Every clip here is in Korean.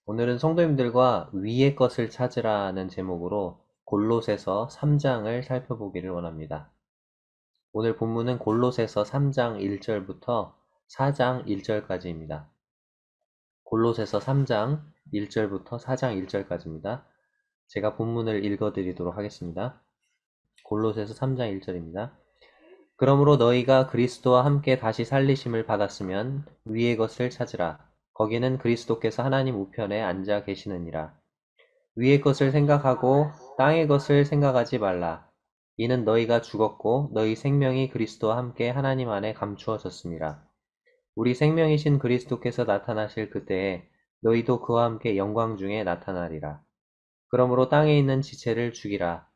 오늘은 성도님들과 위의 것을 찾으라는 제목으로 골로새서 3장을 살펴보기를 원합니다. 오늘 본문은 골로새서 3장 1절부터 4장 1절까지입니다. 골로새서 3장 1절부터 4장 1절까지입니다. 제가 본문을 읽어드리도록 하겠습니다. 골로새서 3장 1절입니다. 그러므로 너희가 그리스도와 함께 다시 살리심을 받았으면 위의 것을 찾으라. 거기는 그리스도께서 하나님 우편에 앉아 계시느니라. 위의 것을 생각하고 땅의 것을 생각하지 말라. 이는 너희가 죽었고 너희 생명이 그리스도와 함께 하나님 안에 감추어졌습니다. 우리 생명이신 그리스도께서 나타나실 그때에 너희도 그와 함께 영광 중에 나타나리라. 그러므로 땅에 있는 지체를 죽이라.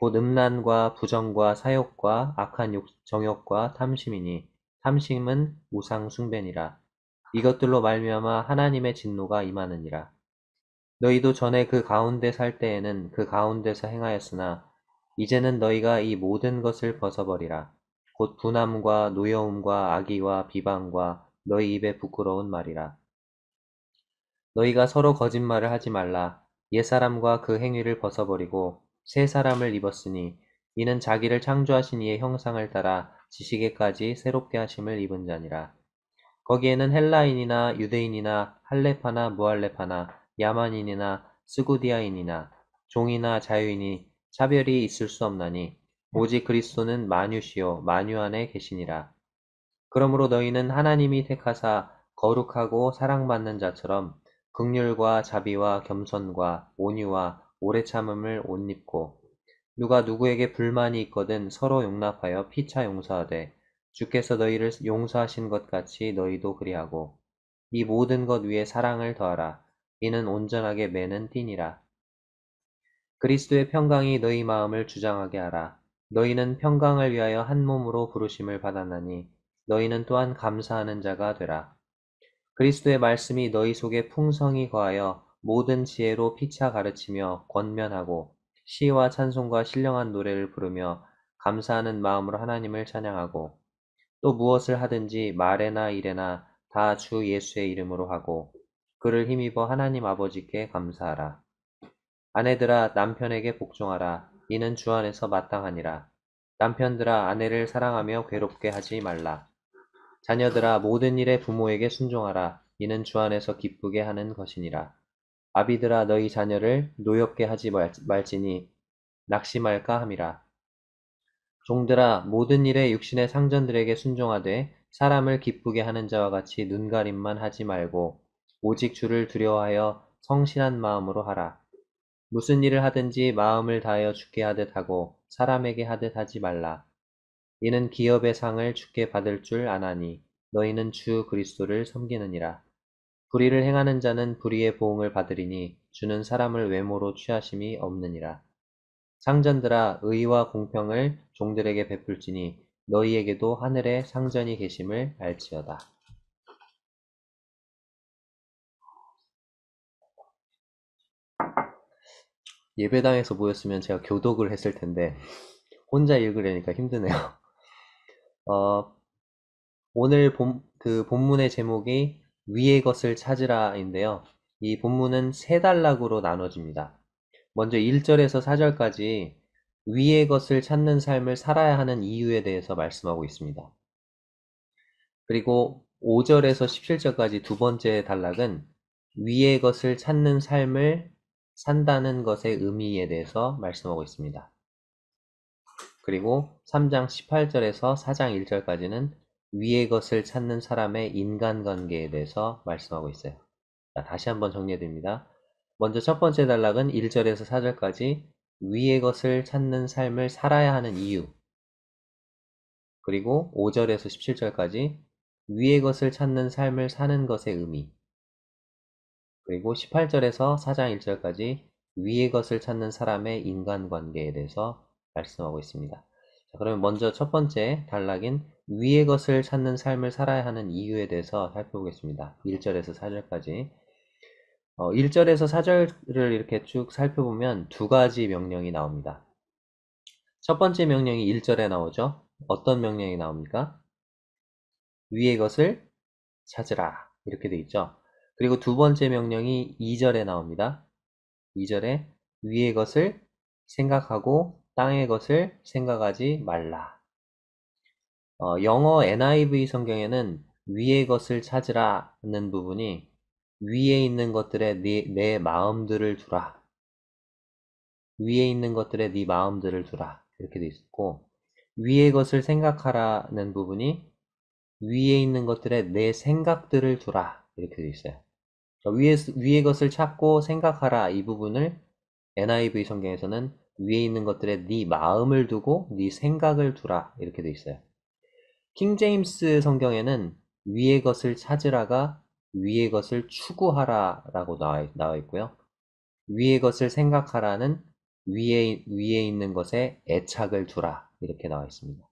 곧 음란과 부정과 사욕과 악한 정욕과 탐심이니 탐심은 우상 숭배니라. 이것들로 말미암아 하나님의 진노가 임하느니라. 너희도 전에 그 가운데 살 때에는 그 가운데서 행하였으나 이제는 너희가 이 모든 것을 벗어버리라. 곧 분함과 노여움과 악의와 비방과 너희 입에 부끄러운 말이라. 너희가 서로 거짓말을 하지 말라. 옛사람과 그 행위를 벗어버리고 새 사람을 입었으니 이는 자기를 창조하신 이의 형상을 따라 지식에까지 새롭게 하심을 입은 자니라. 거기에는 헬라인이나 유대인이나 할레파나 무할레파나 야만인이나 스구디아인이나 종이나 자유인이 차별이 있을 수 없나니 오직 그리스도는 만유시요 만유 안에 계시니라. 그러므로 너희는 하나님이 택하사 거룩하고 사랑받는 자처럼 긍휼과 자비와 겸손과 온유와 오래 참음을 옷 입고 누가 누구에게 불만이 있거든 서로 용납하여 피차 용서하되 주께서 너희를 용서하신 것 같이 너희도 그리하고 이 모든 것 위에 사랑을 더하라. 이는 온전하게 매는 띠니라. 그리스도의 평강이 너희 마음을 주장하게 하라. 너희는 평강을 위하여 한 몸으로 부르심을 받았나니 너희는 또한 감사하는 자가 되라. 그리스도의 말씀이 너희 속에 풍성히 거하여 모든 지혜로 피차 가르치며 권면하고 시와 찬송과 신령한 노래를 부르며 감사하는 마음으로 하나님을 찬양하고 또 무엇을 하든지 말에나 일에나 다 주 예수의 이름으로 하고 그를 힘입어 하나님 아버지께 감사하라. 아내들아 남편에게 복종하라. 이는 주 안에서 마땅하니라. 남편들아 아내를 사랑하며 괴롭게 하지 말라. 자녀들아 모든 일에 부모에게 순종하라. 이는 주 안에서 기쁘게 하는 것이니라. 아비들아 너희 자녀를 노엽게 하지 말지니 낙심할까 함이라. 종들아 모든 일에 육신의 상전들에게 순종하되 사람을 기쁘게 하는 자와 같이 눈가림만 하지 말고 오직 주를 두려워하여 성실한 마음으로 하라. 무슨 일을 하든지 마음을 다하여 주께 하듯 하고 사람에게 하듯 하지 말라. 이는 기업의 상을 주께 받을 줄 아나니 너희는 주 그리스도를 섬기느니라. 불의를 행하는 자는 불의의 보응을 받으리니 주는 사람을 외모로 취하심이 없느니라. 상전들아 의와 공평을 종들에게 베풀지니 너희에게도 하늘에 상전이 계심을 알지어다. 예배당에서 모였으면 제가 교독을 했을 텐데 혼자 읽으려니까 힘드네요. 어, 오늘 본문의 제목이 위의 것을 찾으라인데요. 이 본문은 세 단락으로 나눠집니다. 먼저 1절에서 4절까지 위의 것을 찾는 삶을 살아야 하는 이유에 대해서 말씀하고 있습니다. 그리고 5절에서 17절까지 두 번째 단락은 위의 것을 찾는 삶을 산다는 것의 의미에 대해서 말씀하고 있습니다. 그리고 3장 18절에서 4장 1절까지는 위의 것을 찾는 사람의 인간관계에 대해서 말씀하고 있어요. 자, 다시 한번 정리해드립니다. 먼저 첫 번째 단락은 1절에서 4절까지 위의 것을 찾는 삶을 살아야 하는 이유, 그리고 5절에서 17절까지 위의 것을 찾는 삶을 사는 것의 의미, 그리고 18절에서 4장 1절까지 위의 것을 찾는 사람의 인간관계에 대해서 말씀하고 있습니다. 자, 그러면 먼저 첫 번째 단락인 위의 것을 찾는 삶을 살아야 하는 이유에 대해서 살펴보겠습니다. 1절에서 4절까지. 1절에서 4절을 이렇게 쭉 살펴보면 두 가지 명령이 나옵니다. 첫 번째 명령이 1절에 나오죠. 어떤 명령이 나옵니까? 위의 것을 찾으라. 이렇게 돼 있죠. 그리고 두 번째 명령이 2절에 나옵니다. 2절에 위의 것을 생각하고 땅의 것을 생각하지 말라. 영어 NIV 성경에는 위의 것을 찾으라는 부분이 위에 있는 것들에 내 마음들을 두라. 위에 있는 것들에 네 마음들을 두라. 이렇게 돼 있고, 위의 것을 생각하라는 부분이 위에 있는 것들에 내 생각들을 두라. 이렇게 돼 있어요. 위의 것을 찾고 생각하라. 이 부분을 NIV 성경에서는 위에 있는 것들에 네 마음을 두고 네 생각을 두라. 이렇게 돼 있어요. 킹제임스 성경에는 위의 것을 찾으라가 위의 것을 추구하라 라고 나와 있고요. 위의 것을 생각하라는 위에 있는 것에 애착을 두라 이렇게 나와 있습니다.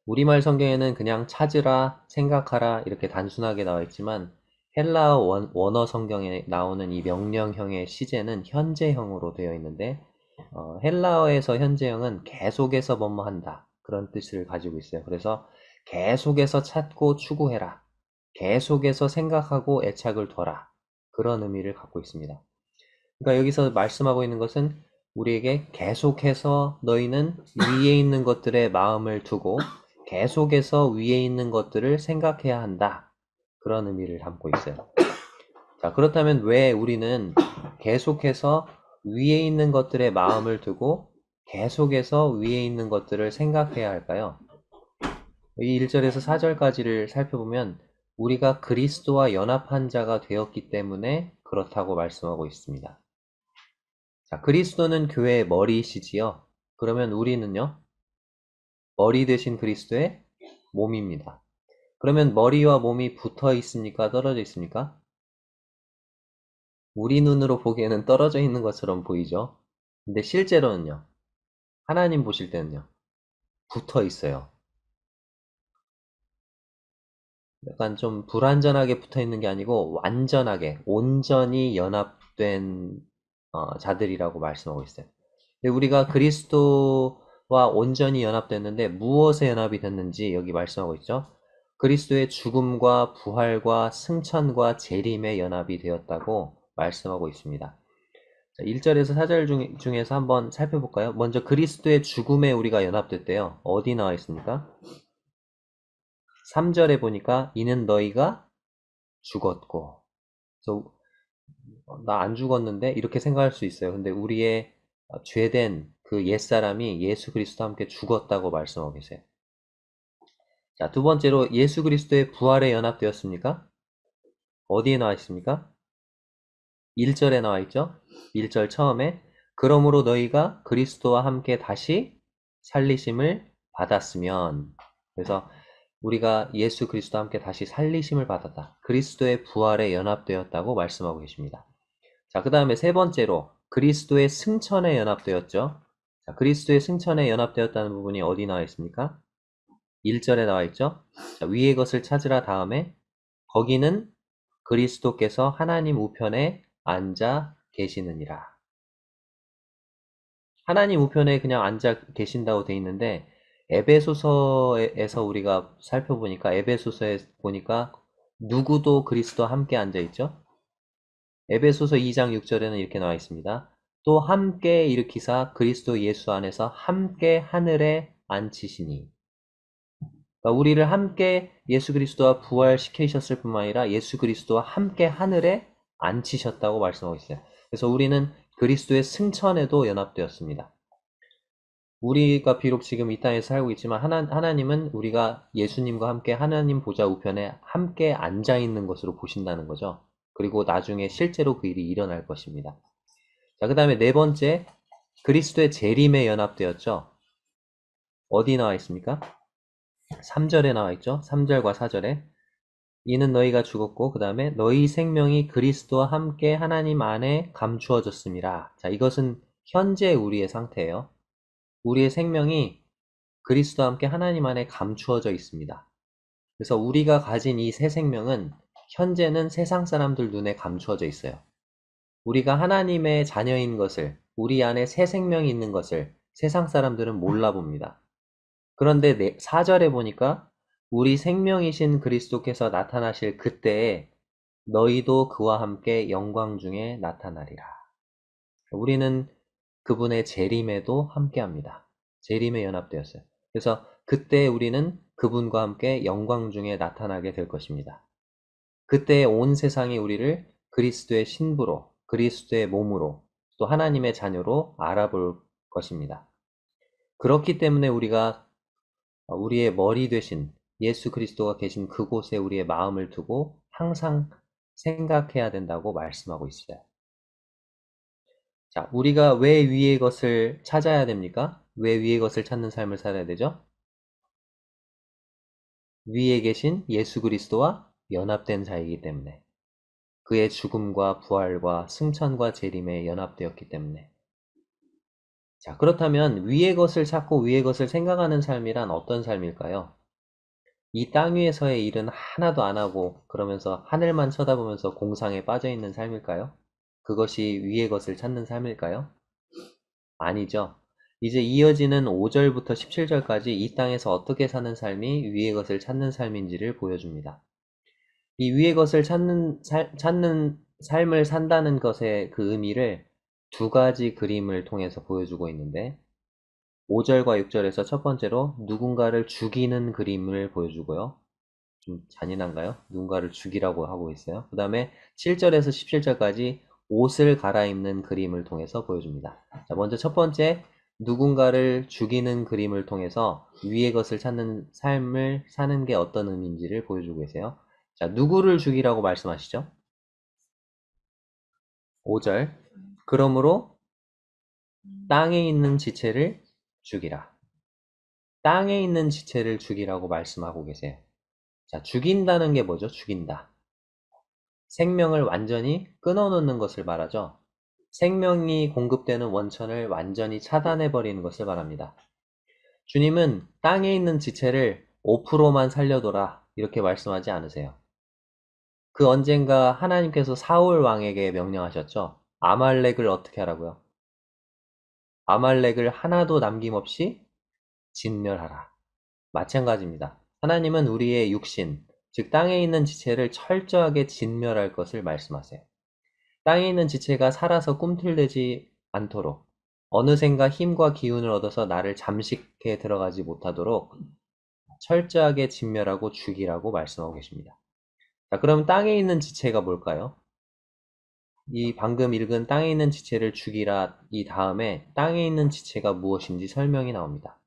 우리말 성경에는 그냥 찾으라, 생각하라 이렇게 단순하게 나와 있지만 헬라어 원어 성경에 나오는 이 명령형의 시제는 현재형으로 되어 있는데 헬라어에서 현재형은 계속해서 뭐뭐한다 그런 뜻을 가지고 있어요. 그래서 계속해서 찾고 추구해라, 계속해서 생각하고 애착을 둬라 그런 의미를 갖고 있습니다. 그러니까 여기서 말씀하고 있는 것은 우리에게 계속해서 너희는 위에 있는 것들에 마음을 두고 계속해서 위에 있는 것들을 생각해야 한다. 그런 의미를 담고 있어요. 자, 그렇다면 왜 우리는 계속해서 위에 있는 것들에 마음을 두고 계속해서 위에 있는 것들을 생각해야 할까요? 이 1절에서 4절까지를 살펴보면 우리가 그리스도와 연합한 자가 되었기 때문에 그렇다고 말씀하고 있습니다. 자, 그리스도는 교회의 머리이시지요. 그러면 우리는요, 머리 대신 그리스도의 몸입니다. 그러면 머리와 몸이 붙어 있습니까? 떨어져 있습니까? 우리 눈으로 보기에는 떨어져 있는 것처럼 보이죠. 근데 실제로는요, 하나님 보실 때는요, 붙어 있어요. 약간 좀 불완전하게 붙어 있는 게 아니고 완전하게, 온전히 연합된 자들이라고 말씀하고 있어요. 근데 우리가 그리스도와 온전히 연합됐는데 무엇에 연합이 됐는지 여기 말씀하고 있죠. 그리스도의 죽음과 부활과 승천과 재림에 연합이 되었다고 말씀하고 있습니다. 1절에서 4절 중에서 한번 살펴볼까요? 먼저 그리스도의 죽음에 우리가 연합됐대요. 어디 나와 있습니까? 3절에 보니까 이는 너희가 죽었고, 그래서 나 안 죽었는데 이렇게 생각할 수 있어요. 근데 우리의 죄된 그 옛사람이 예수 그리스도와 함께 죽었다고 말씀하고 계세요. 자, 두 번째로 예수 그리스도의 부활에 연합되었습니까? 어디에 나와 있습니까? 1절에 나와 있죠? 1절 처음에 그러므로 너희가 그리스도와 함께 다시 살리심을 받았으면, 그래서 우리가 예수 그리스도와 함께 다시 살리심을 받았다. 그리스도의 부활에 연합되었다고 말씀하고 계십니다. 자, 그 다음에 세 번째로 그리스도의 승천에 연합되었죠. 자, 그리스도의 승천에 연합되었다는 부분이 어디 나와 있습니까? 1절에 나와 있죠. 자, 위의 것을 찾으라 다음에 거기는 그리스도께서 하나님 우편에 앉아 계시느니라. 하나님 우편에 그냥 앉아 계신다고 돼 있는데 에베소서에서 우리가 살펴보니까 에베소서에 보니까 누구도 그리스도와 함께 앉아 있죠. 에베소서 2장 6절에는 이렇게 나와 있습니다. 또 함께 일으키사 그리스도 예수 안에서 함께 하늘에 앉히시니. 그러니까 우리를 함께 예수 그리스도와 부활시키셨을 뿐만 아니라 예수 그리스도와 함께 하늘에 앉히셨다고 말씀하고 있어요. 그래서 우리는 그리스도의 승천에도 연합되었습니다. 우리가 비록 지금 이 땅에 살고 있지만 하나님은 우리가 예수님과 함께 하나님 보좌 우편에 함께 앉아 있는 것으로 보신다는 거죠. 그리고 나중에 실제로 그 일이 일어날 것입니다. 자, 그 다음에 네 번째, 그리스도의 재림에 연합되었죠. 어디 나와 있습니까? 3절에 나와 있죠. 3절과 4절에 이는 너희가 죽었고 그 다음에 너희 생명이 그리스도와 함께 하나님 안에 감추어졌습니다. 자, 이것은 현재 우리의 상태예요. 우리의 생명이 그리스도와 함께 하나님 안에 감추어져 있습니다. 그래서 우리가 가진 이 새 생명은 현재는 세상 사람들 눈에 감추어져 있어요. 우리가 하나님의 자녀인 것을, 우리 안에 새 생명이 있는 것을 세상 사람들은 몰라봅니다. 그런데 4절에 보니까 우리 생명이신 그리스도께서 나타나실 그때에 너희도 그와 함께 영광 중에 나타나리라. 우리는 그분의 재림에도 함께합니다. 재림에 연합되었어요. 그래서 그때 우리는 그분과 함께 영광 중에 나타나게 될 것입니다. 그때 온 세상이 우리를 그리스도의 신부로, 그리스도의 몸으로, 또 하나님의 자녀로 알아볼 것입니다. 그렇기 때문에 우리가 우리의 머리 되신 예수 그리스도가 계신 그곳에 우리의 마음을 두고 항상 생각해야 된다고 말씀하고 있어요. 자, 우리가 왜 위의 것을 찾아야 됩니까? 왜 위의 것을 찾는 삶을 살아야 되죠? 위에 계신 예수 그리스도와 연합된 자이기 때문에, 그의 죽음과 부활과 승천과 재림에 연합되었기 때문에. 자, 그렇다면 위의 것을 찾고 위의 것을 생각하는 삶이란 어떤 삶일까요? 이 땅 위에서의 일은 하나도 안 하고 그러면서 하늘만 쳐다보면서 공상에 빠져 있는 삶일까요? 그것이 위의 것을 찾는 삶일까요? 아니죠. 이제 이어지는 5절부터 17절까지 이 땅에서 어떻게 사는 삶이 위의 것을 찾는 삶인지를 보여줍니다. 이 위의 것을 찾는 삶을 산다는 것의 그 의미를 두 가지 그림을 통해서 보여주고 있는데, 5절과 6절에서 첫 번째로 누군가를 죽이는 그림을 보여주고요. 좀 잔인한가요? 누군가를 죽이라고 하고 있어요. 그 다음에 7절에서 17절까지 옷을 갈아입는 그림을 통해서 보여줍니다. 자, 먼저 첫 번째, 누군가를 죽이는 그림을 통해서 위의 것을 찾는 삶을 사는 게 어떤 의미인지를 보여주고 계세요. 자, 누구를 죽이라고 말씀하시죠? 5절. 그러므로 땅에 있는 지체를 죽이라. 땅에 있는 지체를 죽이라고 말씀하고 계세요. 자, 죽인다는 게 뭐죠? 죽인다. 생명을 완전히 끊어놓는 것을 말하죠. 생명이 공급되는 원천을 완전히 차단해버리는 것을 말합니다. 주님은 땅에 있는 지체를 5%만 살려둬라 이렇게 말씀하지 않으세요. 그 언젠가 하나님께서 사울 왕에게 명령하셨죠. 아말렉을 어떻게 하라고요? 아말렉을 하나도 남김없이 진멸하라. 마찬가지입니다. 하나님은 우리의 육신, 즉 땅에 있는 지체를 철저하게 진멸할 것을 말씀하세요. 땅에 있는 지체가 살아서 꿈틀대지 않도록, 어느샌가 힘과 기운을 얻어서 나를 잠식해 들어가지 못하도록 철저하게 진멸하고 죽이라고 말씀하고 계십니다. 자, 그럼 땅에 있는 지체가 뭘까요? 이 방금 읽은 땅에 있는 지체를 죽이라 이 다음에 땅에 있는 지체가 무엇인지 설명이 나옵니다.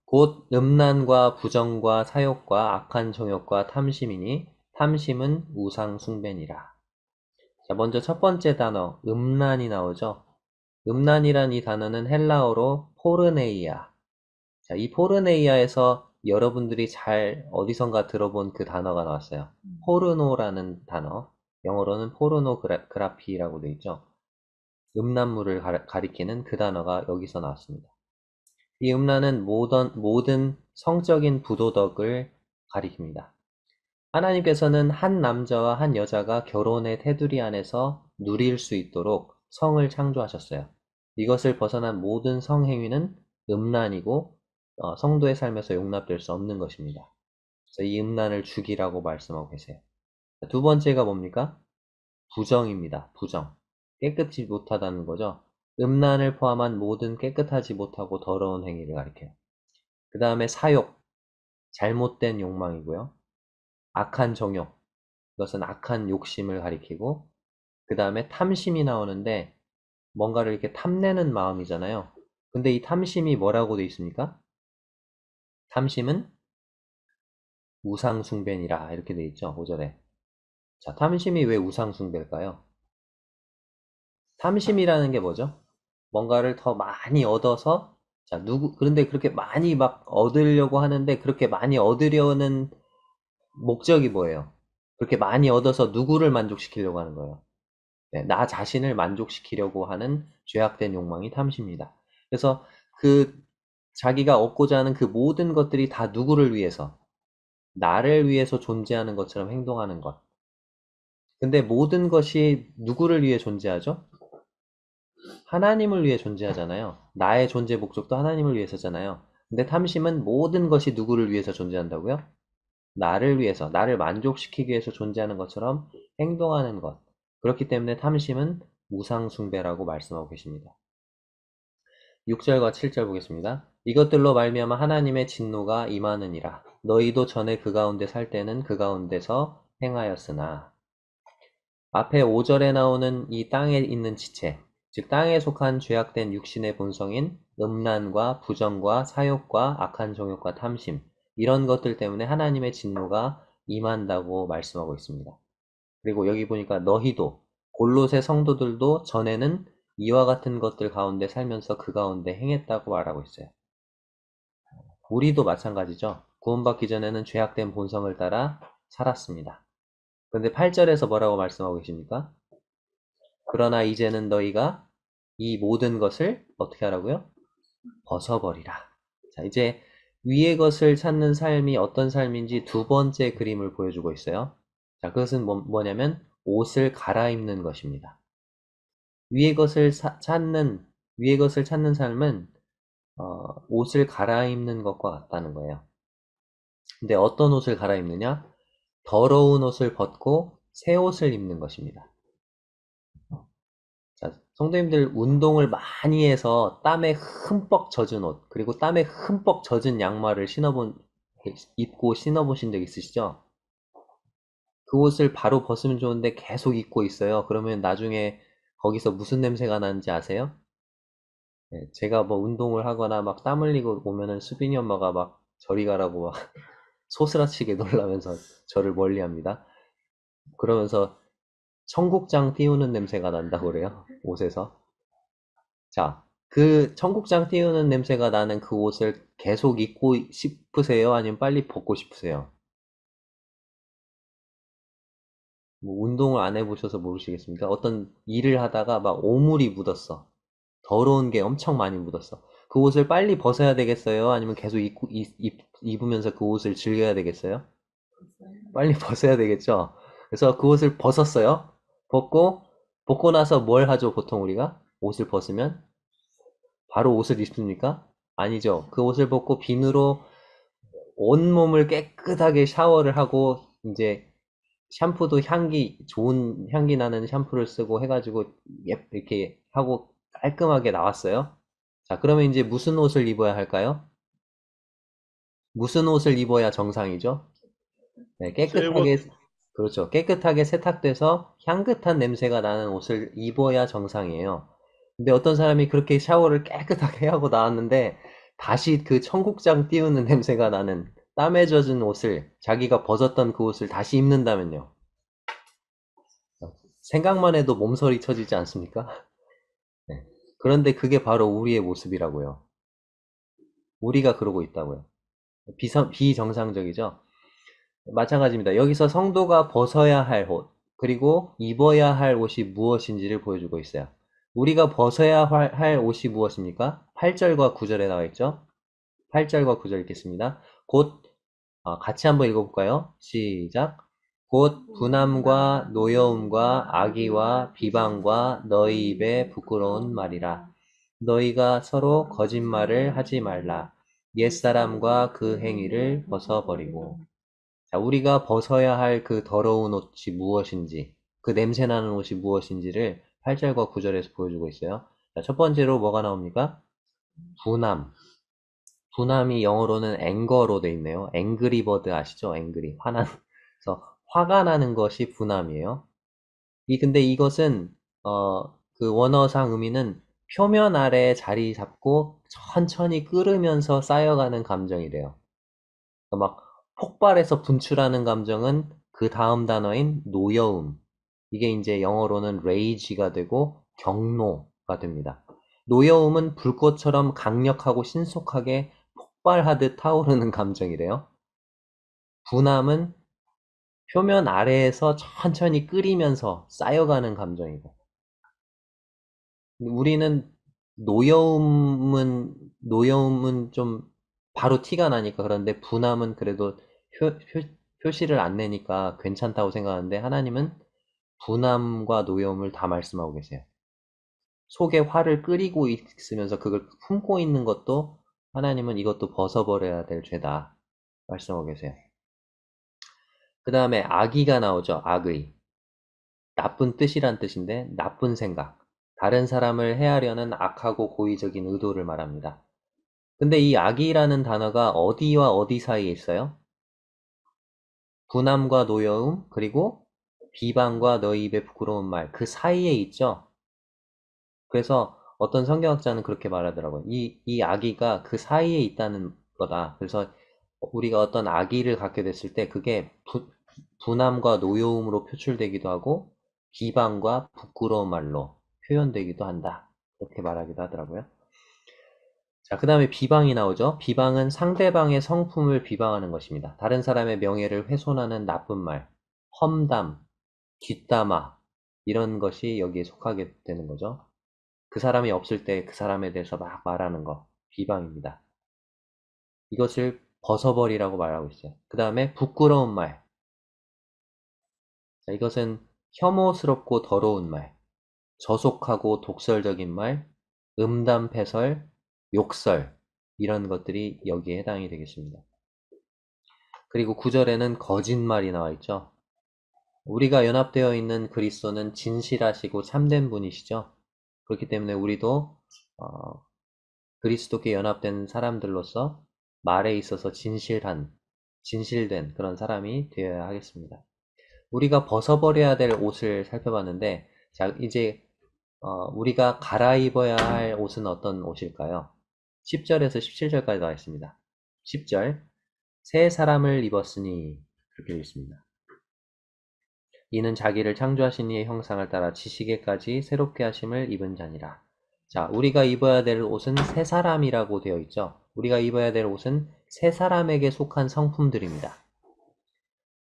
곧 음란과 부정과 사욕과 악한 정욕과 탐심이니 탐심은 우상 숭배니라. 자, 먼저 첫 번째 단어 음란이 나오죠. 음란이란 이 단어는 헬라어로 포르네이아. 자, 이 포르네이아에서 여러분들이 잘 어디선가 들어본 그 단어가 나왔어요. 포르노라는 단어. 영어로는 포르노그라피라고 되어 있죠. 음란물을 가리키는 그 단어가 여기서 나왔습니다. 이 음란은 모든 성적인 부도덕을 가리킵니다. 하나님께서는 한 남자와 한 여자가 결혼의 테두리 안에서 누릴 수 있도록 성을 창조하셨어요. 이것을 벗어난 모든 성행위는 음란이고 성도의 삶에서 용납될 수 없는 것입니다. 그래서 이 음란을 죽이라고 말씀하고 계세요. 두 번째가 뭡니까? 부정입니다. 부정. 깨끗이 못하다는 거죠. 음란을 포함한 모든 깨끗하지 못하고 더러운 행위를 가리켜요. 그 다음에 사욕, 잘못된 욕망이고요. 악한 정욕, 이것은 악한 욕심을 가리키고, 그 다음에 탐심이 나오는데 뭔가를 이렇게 탐내는 마음이잖아요. 근데 이 탐심이 뭐라고 되어 있습니까? 탐심은 우상숭배니라 이렇게 되어 있죠. 5절에. 자, 탐심이 왜 우상숭배일까요? 탐심이라는 게 뭐죠? 뭔가를 더 많이 얻어서, 자, 그런데 그렇게 많이 막 얻으려고 하는데 그렇게 많이 얻으려는 목적이 뭐예요? 그렇게 많이 얻어서 누구를 만족시키려고 하는 거예요? 네, 나 자신을 만족시키려고 하는 죄악된 욕망이 탐심입니다. 그래서 그 자기가 얻고자 하는 그 모든 것들이 다 누구를 위해서, 나를 위해서 존재하는 것처럼 행동하는 것. 근데 모든 것이 누구를 위해 존재하죠? 하나님을 위해 존재하잖아요. 나의 존재 목적도 하나님을 위해서잖아요. 근데 탐심은 모든 것이 누구를 위해서 존재한다고요? 나를 위해서, 나를 만족시키기 위해서 존재하는 것처럼 행동하는 것. 그렇기 때문에 탐심은 우상숭배라고 말씀하고 계십니다. 6절과 7절 보겠습니다. 이것들로 말미암아 하나님의 진노가 임하느니라. 너희도 전에 그 가운데 살 때는 그 가운데서 행하였으나. 앞에 5절에 나오는 이 땅에 있는 지체, 즉 땅에 속한 죄악된 육신의 본성인 음란과 부정과 사욕과 악한 정욕과 탐심, 이런 것들 때문에 하나님의 진노가 임한다고 말씀하고 있습니다. 그리고 여기 보니까 너희도, 골로새 성도들도 전에는 이와 같은 것들 가운데 살면서 그 가운데 행했다고 말하고 있어요. 우리도 마찬가지죠. 구원받기 전에는 죄악된 본성을 따라 살았습니다. 그런데 8절에서 뭐라고 말씀하고 계십니까? 그러나 이제는 너희가 이 모든 것을 어떻게 하라고요? 벗어버리라. 자, 이제 위의 것을 찾는 삶이 어떤 삶인지 두 번째 그림을 보여주고 있어요. 자, 그것은 뭐냐면 옷을 갈아입는 것입니다. 위의 것을 찾는, 위의 것을 찾는 삶은 옷을 갈아입는 것과 같다는 거예요. 근데 어떤 옷을 갈아입느냐? 더러운 옷을 벗고 새 옷을 입는 것입니다. 자, 성도님들 운동을 많이 해서 땀에 흠뻑 젖은 옷, 그리고 땀에 흠뻑 젖은 양말을 입고 신어보신 적 있으시죠? 그 옷을 바로 벗으면 좋은데 계속 입고 있어요. 그러면 나중에 거기서 무슨 냄새가 나는지 아세요? 네, 제가 뭐 운동을 하거나 막 땀 흘리고 오면은 수빈이 엄마가 막 저리 가라고 막 소스라치게 놀라면서 저를 멀리 합니다. 그러면서 청국장 띄우는 냄새가 난다고 그래요. 옷에서. 자, 그 청국장 띄우는 냄새가 나는 그 옷을 계속 입고 싶으세요? 아니면 빨리 벗고 싶으세요? 뭐 운동을 안 해보셔서 모르시겠습니까? 어떤 일을 하다가 막 오물이 묻었어. 더러운 게 엄청 많이 묻었어. 그 옷을 빨리 벗어야 되겠어요? 아니면 계속 입으면서 그 옷을 즐겨야 되겠어요? 빨리 벗어야 되겠죠? 그래서 그 옷을 벗었어요. 벗고 나서 뭘 하죠, 보통 우리가? 옷을 벗으면? 바로 옷을 입습니까? 아니죠. 그 옷을 벗고 비누로 온몸을 깨끗하게 샤워를 하고, 이제 샴푸도 좋은 향기 나는 샴푸를 쓰고 해가지고, 이렇게 하고 깔끔하게 나왔어요. 자, 그러면 이제 무슨 옷을 입어야 할까요? 무슨 옷을 입어야 정상이죠? 네, 새 옷, 그렇죠. 깨끗하게 세탁돼서 향긋한 냄새가 나는 옷을 입어야 정상이에요. 근데 어떤 사람이 그렇게 샤워를 깨끗하게 하고 나왔는데, 다시 그 청국장 띄우는 냄새가 나는 땀에 젖은 옷을, 자기가 벗었던 그 옷을 다시 입는다면요. 생각만 해도 몸서리 쳐지지 않습니까? 네. 그런데 그게 바로 우리의 모습이라고요. 우리가 그러고 있다고요. 비정상적이죠? 마찬가지입니다. 여기서 성도가 벗어야 할 옷, 그리고 입어야 할 옷이 무엇인지를 보여주고 있어요. 우리가 벗어야 할 옷이 무엇입니까? 8절과 9절에 나와 있죠? 8절과 9절 읽겠습니다. 같이 한번 읽어볼까요? 시작. 곧 분함과 노여움과 악의와 비방과 너희 입에 부끄러운 말이라. 너희가 서로 거짓말을 하지 말라. 옛사람과 그 행위를 벗어버리고. 자, 우리가 벗어야 할 그 더러운 옷이 무엇인지, 그 냄새나는 옷이 무엇인지를 8절과 9절에서 보여주고 있어요. 자, 첫 번째로 뭐가 나옵니까? 분함. 분함이 영어로는 앵거로 돼 있네요. 앵그리 버드 아시죠? 앵그리. 그래서 화가 나는 것이 분함이에요. 근데 이것은, 그 원어상 의미는 표면 아래에 자리 잡고 천천히 끓으면서 쌓여가는 감정이래요. 막 폭발해서 분출하는 감정은 그 다음 단어인 노여움. 이게 이제 영어로는 rage가 되고 경노가 됩니다. 노여움은 불꽃처럼 강력하고 신속하게 폭발하듯 타오르는 감정이래요. 분함은 표면 아래에서 천천히 끓이면서 쌓여가는 감정이고, 우리는 노여움은 좀 바로 티가 나니까, 그런데 분함은 그래도 표시를 안 내니까 괜찮다고 생각하는데, 하나님은 분함과 노여움을 다 말씀하고 계세요. 속에 화를 끓이고 있으면서 그걸 품고 있는 것도, 하나님은 이것도 벗어버려야 될 죄다 말씀하고 계세요. 그 다음에 악의가 나오죠. 악의. 나쁜 뜻이란 뜻인데 나쁜 생각. 다른 사람을 해하려는 악하고 고의적인 의도를 말합니다. 근데 이 악의라는 단어가 어디와 어디 사이에 있어요? 분함과 노여움, 그리고 비방과 너희 입에 부끄러운 말, 그 사이에 있죠? 그래서 어떤 성경학자는 그렇게 말하더라고요. 이 악의가 그 사이에 있다는 거다. 그래서 우리가 어떤 악의를 갖게 됐을 때 그게 분함과 노여움으로 표출되기도 하고 비방과 부끄러운 말로 표현되기도 한다. 그렇게 말하기도 하더라고요. 자, 그 다음에 비방이 나오죠. 비방은 상대방의 성품을 비방하는 것입니다. 다른 사람의 명예를 훼손하는 나쁜 말, 험담, 뒷담화 이런 것이 여기에 속하게 되는 거죠. 그 사람이 없을 때 그 사람에 대해서 막 말하는 거, 비방입니다. 이것을 벗어버리라고 말하고 있어요. 그 다음에 부끄러운 말. 자, 이것은 혐오스럽고 더러운 말, 저속하고 독설적인 말, 음담패설, 욕설 이런 것들이 여기에 해당이 되겠습니다. 그리고 9절에는 거짓말이 나와 있죠. 우리가 연합되어 있는 그리스도는 진실하시고 참된 분이시죠. 그렇기 때문에 우리도 그리스도께 연합된 사람들로서 말에 있어서 진실된 그런 사람이 되어야 하겠습니다. 우리가 벗어버려야 될 옷을 살펴봤는데, 자, 이제 우리가 갈아입어야 할 옷은 어떤 옷일까요? 10절에서 17절까지 나와 있습니다. 10절, 새 사람을 입었으니 그렇게 되어 있습니다. 이는 자기를 창조하신 이의 형상을 따라 지식에까지 새롭게 하심을 입은 자니라. 자, 우리가 입어야 될 옷은 새 사람이라고 되어 있죠. 우리가 입어야 될 옷은 새 사람에게 속한 성품들입니다.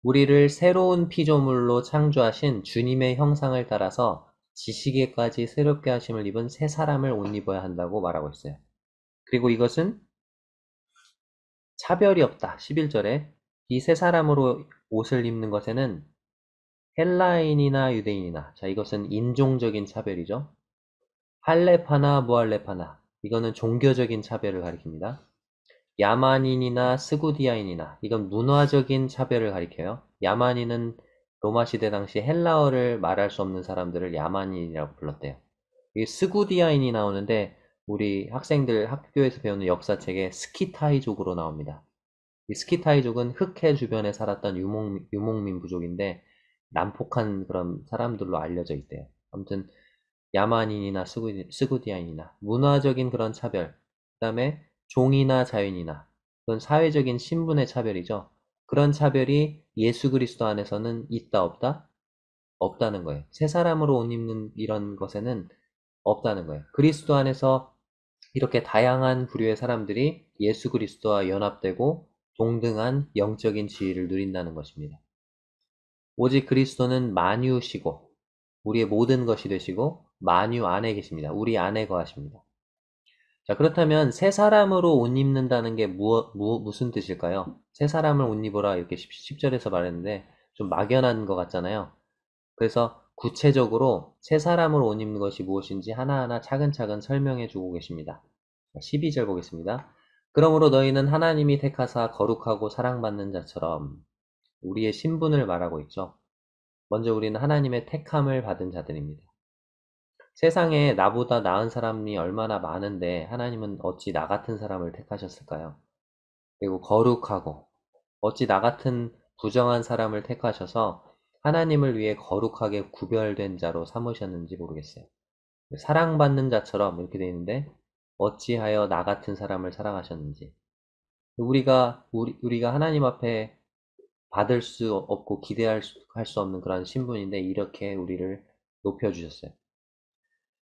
우리를 새로운 피조물로 창조하신 주님의 형상을 따라서 지식에까지 새롭게 하심을 입은 새 사람을 옷 입어야 한다고 말하고 있어요. 그리고 이것은 차별이 없다. 11절에 이 새 사람으로 옷을 입는 것에는 헬라인이나 유대인이나, 자, 이것은 인종적인 차별이죠. 할레파나 무할레파나, 이거는 종교적인 차별을 가리킵니다. 야만인이나 스구디아인이나, 이건 문화적인 차별을 가리켜요. 야만인은 로마 시대 당시 헬라어를 말할 수 없는 사람들을 야만인이라고 불렀대요. 이 스구디아인이 나오는데 우리 학생들 학교에서 배우는 역사책에 스키타이족으로 나옵니다. 이 스키타이족은 흑해 주변에 살았던 유목민 부족인데 난폭한 그런 사람들로 알려져 있대요. 아무튼 야만인이나 스구디아인이나 문화적인 그런 차별, 그 다음에 종이나 자연이나 그런 사회적인 신분의 차별이죠. 그런 차별이 예수 그리스도 안에서는 있다 없다? 없다는 거예요. 새 사람으로 옷 입는 이런 것에는 없다는 거예요. 그리스도 안에서 이렇게 다양한 부류의 사람들이 예수 그리스도와 연합되고 동등한 영적인 지위를 누린다는 것입니다. 오직 그리스도는 만유시고 우리의 모든 것이 되시고 만유 안에 계십니다. 우리 안에 거하십니다. 자, 그렇다면 새 사람으로 옷 입는다는 게 무슨 뜻일까요? 새 사람을 옷 입어라 이렇게 10절에서 말했는데 좀 막연한 것 같잖아요. 그래서 구체적으로 새 사람으로 옷 입는 것이 무엇인지 하나하나 차근차근 설명해 주고 계십니다. 12절 보겠습니다. 그러므로 너희는 하나님이 택하사 거룩하고 사랑받는 자처럼, 우리의 신분을 말하고 있죠. 먼저 우리는 하나님의 택함을 받은 자들입니다. 세상에 나보다 나은 사람이 얼마나 많은데 하나님은 어찌 나 같은 사람을 택하셨을까요? 그리고 거룩하고, 어찌 나 같은 부정한 사람을 택하셔서 하나님을 위해 거룩하게 구별된 자로 삼으셨는지 모르겠어요. 사랑받는 자처럼 이렇게 되어 있는데 어찌하여 나 같은 사람을 사랑하셨는지. 우리가 하나님 앞에 받을 수 없고 할 수 없는 그런 신분인데 이렇게 우리를 높여주셨어요.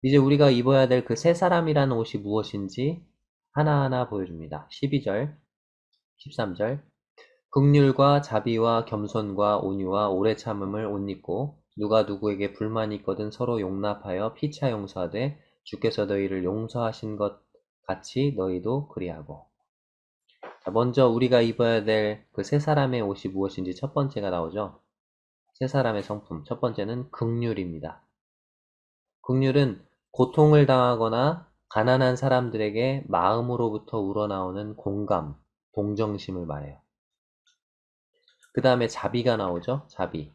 이제 우리가 입어야 될 그 새 사람이라는 옷이 무엇인지 하나하나 보여줍니다. 12절, 13절. 긍휼과 자비와 겸손과 온유와 오래 참음을 옷 입고 누가 누구에게 불만이 있거든 서로 용납하여 피차 용서하되 주께서 너희를 용서하신 것 같이 너희도 그리하고. 자, 먼저 우리가 입어야 될 그 세 사람의 옷이 무엇인지 첫 번째가 나오죠. 세 사람의 성품. 첫 번째는 긍휼입니다. 긍휼은 고통을 당하거나 가난한 사람들에게 마음으로부터 우러나오는 공감, 동정심을 말해요. 그 다음에 자비가 나오죠. 자비.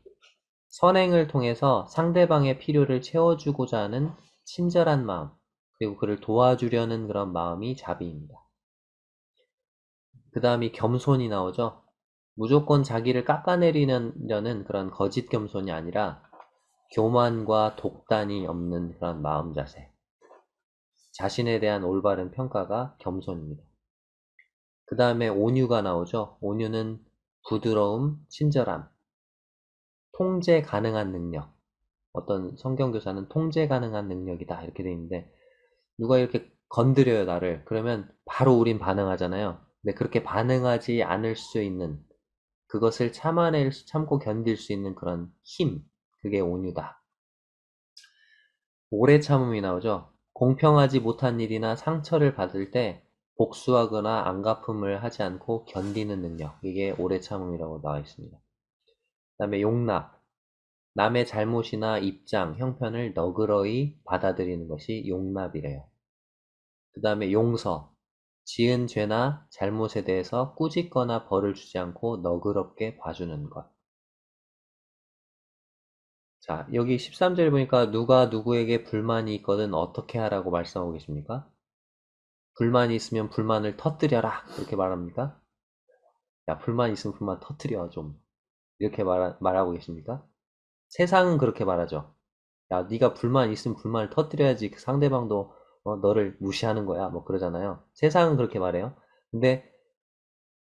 선행을 통해서 상대방의 필요를 채워주고자 하는 친절한 마음, 그리고 그를 도와주려는 그런 마음이 자비입니다. 그 다음이 겸손이 나오죠. 무조건 자기를 깎아내리려는 그런 거짓 겸손이 아니라 교만과 독단이 없는 그런 마음 자세. 자신에 대한 올바른 평가가 겸손입니다. 그 다음에 온유가 나오죠. 온유는 부드러움, 친절함, 통제 가능한 능력. 어떤 성경교사는 통제 가능한 능력이다 이렇게 돼 있는데, 누가 이렇게 건드려요 나를, 그러면 바로 우린 반응하잖아요. 근데 그렇게 반응하지 않을 수 있는, 그것을 참고 견딜 수 있는 그런 힘, 그게 온유다. 오래 참음이 나오죠. 공평하지 못한 일이나 상처를 받을 때 복수하거나 안갚음을 하지 않고 견디는 능력, 이게 오래 참음이라고 나와 있습니다. 그 다음에 용납, 남의 잘못이나 입장, 형편을 너그러이 받아들이는 것이 용납이래요. 그 다음에 용서, 지은 죄나 잘못에 대해서 꾸짖거나 벌을 주지 않고 너그럽게 봐주는 것. 자, 여기 13절 보니까 누가 누구에게 불만이 있거든 어떻게 하라고 말씀하고 계십니까? 불만이 있으면 불만을 터뜨려라 이렇게 말합니까? 야, 불만 있으면 불만 터뜨려 좀, 이렇게 말하고 계십니까? 세상은 그렇게 말하죠. 야, 네가 불만 있으면 불만을 터뜨려야지 그 상대방도 너를 무시하는 거야 뭐 그러잖아요. 세상은 그렇게 말해요. 근데